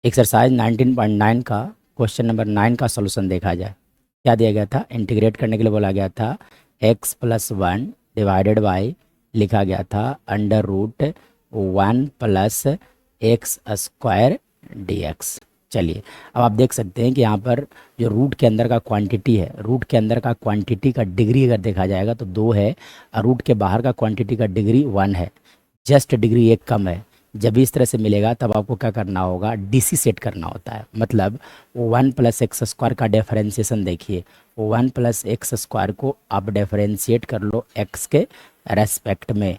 Exercise 19.9 का question number 9 का solution देखा जाए। क्या दिया गया था? इंटीग्रेट करने के लिए बोला गया था x+1 डिवाइडेड बाई लिखा गया था √1+x² dx। चलिए अब आप देख सकते हैं कि यहाँ पर जो रूट के अंदर का क्वांटिटी है, रूट के अंदर का क्वांटिटी का डिग्री अगर देखा जाएगा तो 2 है, और रूट के बाहर का क्वांटिटी का डिग्री 1 है। जस्ट डिग्री एक कम है। जब भी इस तरह से मिलेगा तब आपको क्या करना होगा? डीसी सेट करना होता है। मतलब 1+x² का डिफरेंशिएशन देखिए, 1+x² को आप डिफरेंशिएट कर लो x के रेस्पेक्ट में,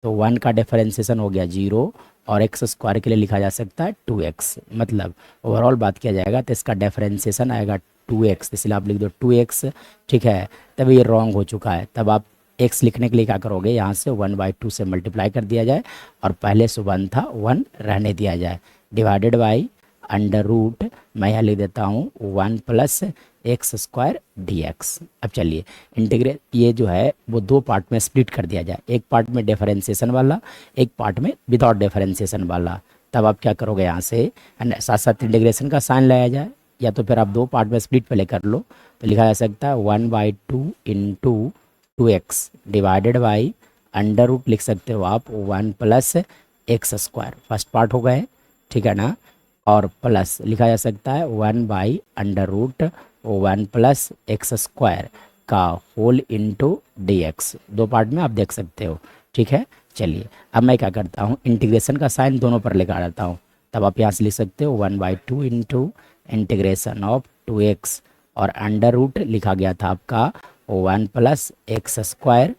तो 1 का डिफरेंशिएशन हो गया 0, और x² के लिए लिखा जा सकता है 2x। मतलब ओवरऑल बात किया जाएगा तो इसका डिफरेंशिएशन आएगा 2x, इसलिए आप लिख दो 2x। ठीक है, तब ये रॉन्ग हो चुका है। तब आप x लिखने के लिए क्या करोगे? यहाँ से 1/2 से मल्टीप्लाई कर दिया जाए, और पहले से 1 था 1 रहने दिया जाए, डिवाइडेड बाई अंडर रूट, मैं यहाँ लिख देता हूँ 1+x² dx। अब चलिए इंटीग्रेट, ये जो है वो 2 पार्ट में स्प्लिट कर दिया जाए, एक पार्ट में डिफरेंशिएशन वाला, एक पार्ट में विदाउट डिफरेंशिएशन वाला। तब आप क्या करोगे? यहाँ से साथ साथ इंटीग्रेशन का साइन लाया जाए, या तो फिर आप 2 पार्ट में स्प्लिट पहले कर लो, तो लिखा जा सकता है 1/2 into 2x divided by under root, लिख सकते हो आप 1+x²। फर्स्ट पार्ट हो गए, ठीक है ना, और प्लस लिखा जा सकता है 1/√1+x² का होल इंटू dx। 2 पार्ट में आप देख सकते हो, ठीक है। चलिए अब मैं क्या करता हूँ, इंटीग्रेशन का साइन दोनों पर लेकर आता हूँ। तब आप यहाँ से लिख सकते हो 1/2 इंटू इंटीग्रेशन ऑफ 2x, और अंडर रूट लिखा गया था आपका 1+x²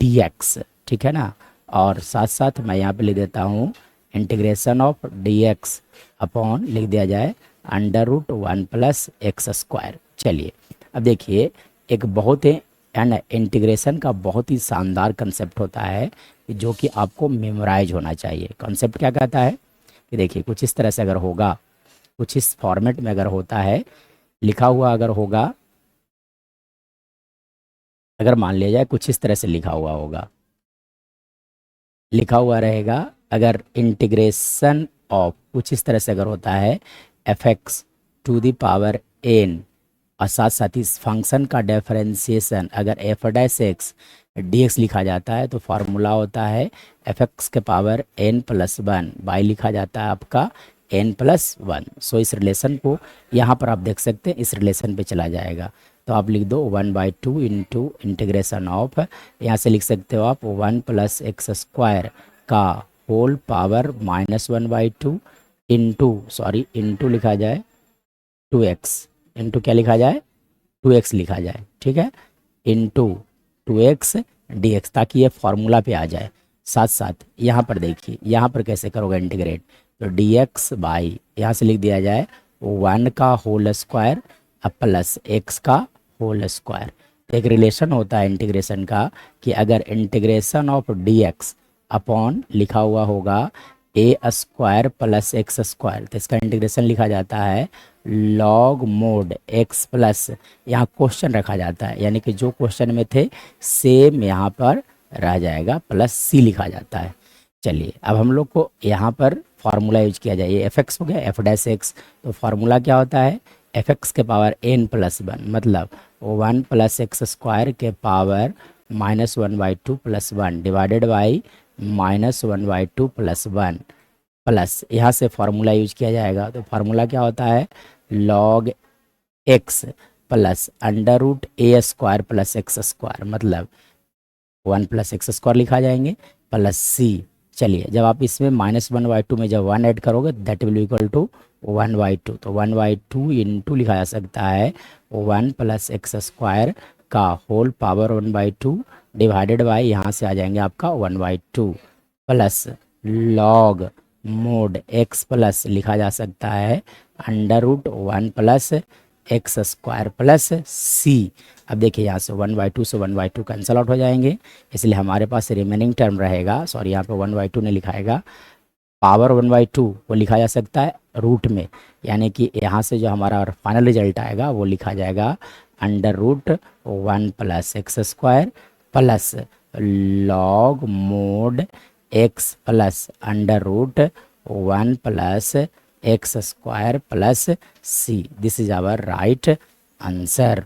dx, ठीक है ना। और साथ साथ मैं यहाँ पे लिख देता हूँ इंटीग्रेशन ऑफ dx अपॉन लिख दिया जाए √1+x²। चलिए अब देखिए, एक बहुत ही एंड इंटीग्रेशन का बहुत ही शानदार कंसेप्ट होता है जो कि आपको मेमोराइज होना चाहिए। कंसेप्ट क्या कहता है कि देखिए कुछ इस तरह से अगर होगा, कुछ इस फॉर्मेट में अगर होता है, लिखा हुआ अगर होगा, अगर मान लिया जाए कुछ इस तरह से लिखा हुआ होगा, लिखा हुआ रहेगा, अगर इंटीग्रेशन ऑफ कुछ इस तरह से अगर होता है f(x⁴n), और साथ साथ इस फंक्शन का डिफरेंशिएशन अगर f' dx लिखा जाता है, तो फार्मूला होता है f(n+1) बाई लिखा जाता है आपका n+1। सो इस रिलेशन को यहाँ पर आप देख सकते हैं, इस रिलेशन पे चला जाएगा, तो आप लिख दो 1/2 इंटू इंटीग्रेशन ऑफ, यहाँ से लिख सकते हो आप 1+x² का होल पावर -1/2 इंटू लिखा जाए 2x, इंटू क्या लिखा जाए? 2x लिखा जाए, ठीक है, इंटू 2x dx, ताकि ये फॉर्मूला पे आ जाए। साथ साथ यहाँ पर देखिए, यहाँ पर कैसे करोगे इंटीग्रेट, तो dx बाई यहाँ से लिख दिया जाए 1 का होल स्क्वायर अब प्लस x का होल स्क्वायर। एक रिलेशन होता है इंटीग्रेशन का कि अगर इंटीग्रेशन ऑफ dx अपॉन लिखा हुआ होगा a² प्लस x², तो इसका इंटीग्रेशन लिखा जाता है लॉग मोड x प्लस, यहाँ क्वेश्चन रखा जाता है, यानी कि जो क्वेश्चन में थे सेम यहाँ पर रह जाएगा, प्लस c लिखा जाता है। चलिए अब हम लोग को यहाँ पर फार्मूला यूज किया जाए, ये f(x) हो गया, f'(x), तो फार्मूला क्या होता है? f(x) के पावर n+1, मतलब 1+x² के पावर -1/2 + 1 डिवाइडेड बाई -1/2 + 1, प्लस यहाँ से फार्मूला यूज किया जाएगा, तो फार्मूला क्या होता है? log x plus √a² plus x², मतलब 1+x² लिखा जाएंगे प्लस c। चलिए जब आप इसमें -1/2 में जब 1 ऐड करोगे दैट विल इक्वल टू 1/2, तो 1/2 इंटू लिखा जा सकता है 1+x² का होल पावर 1/2 डिवाइडेड बाई यहाँ से आ जाएंगे आपका 1/2 plus log mod x plus लिखा जा सकता है √1+x² प्लस c। अब देखिए यहाँ से 1/2 से 1/2 कैंसल आउट हो जाएंगे, इसलिए हमारे पास रिमेनिंग टर्म रहेगा, सॉरी यहाँ पे 1/2 नहीं लिखाएगा, पावर 1/2 वो लिखा जा सकता है रूट में, यानी कि यहाँ से जो हमारा फाइनल रिजल्ट आएगा वो लिखा जाएगा √1+x² plus log mod x plus √1+x² x square plus C. This is our right answer.